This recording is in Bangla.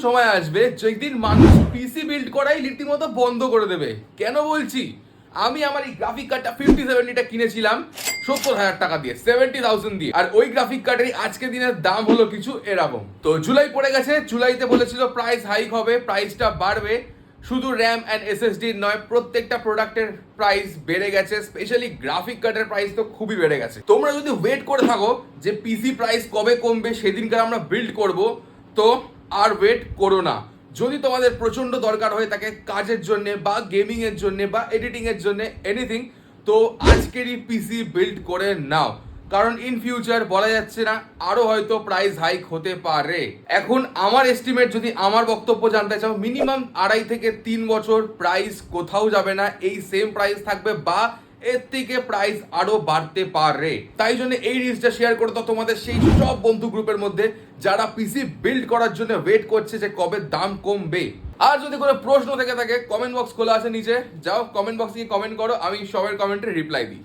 সময় আসবে যেদিন মানুষ পিসি বিল্ড করাই রীতিমতো বন্ধ করে দেবে। কেন বলছি? আমি আমার এই গ্রাফিক কার্ডটা 5070টা কিনেছিলাম 70,000 টাকা দিয়ে, 70,000 দিয়ে। আর ওই গ্রাফিক কার্ডের আজকে দিনের দাম হলো কিছু এরকম। তো জুলাই পড়ে গেছে, জুলাইতে বলেছিল প্রাইস হাইক হবে, প্রাইসটা বাড়বে। শুধু র্যাম অ্যান্ড এসএসডি নয়, প্রত্যেকটা প্রোডাক্টের প্রাইস বেড়ে গেছে। স্পেশালি গ্রাফিক কার্ডের প্রাইস তো খুবই বেড়ে গেছে। তোমরা যদি ওয়েট করে থাকো যে পিসি প্রাইস কবে কমবে, সেদিনকার আমরা বিল্ড করব, তো আর ওয়েট করো না। যদি তোমাদের প্রচন্ড দরকার হয়ে থাকে কাজের জন্য বা গেমিং এর জন্য বা এডিটিং এর জন্য, এনিথিং, তো আজকেরই পিসি বিল্ড করে নাও। কারণ ইন ফিউচার বলা যাচ্ছে না, আরো হয়তো প্রাইস হাইক হতে পারে। এখন আমার এস্টিমেট, যদি আমার বক্তব্য জানতে চাও, মিনিমাম 2.5 থেকে 3 বছর প্রাইস কোথাও যাবে না, এই সেম প্রাইস থাকবে বা এর থেকে প্রাইস আরো বাড়তে পারে। তাই জন্য এই রিলসটা শেয়ার করে দাও তোমাদের সেই সব বন্ধু গ্রুপের মধ্যে যারা পিসি বিল্ড করার জন্য ওয়েট করছে যে কবে দাম কমবে। আর যদি কোনো প্রশ্ন থেকে থাকে, কমেন্ট বক্স খোলা আছে নিচে, যাও কমেন্ট বক্সে গিয়ে কমেন্ট করো, আমি সবার কমেন্টে রিপ্লাই দিই।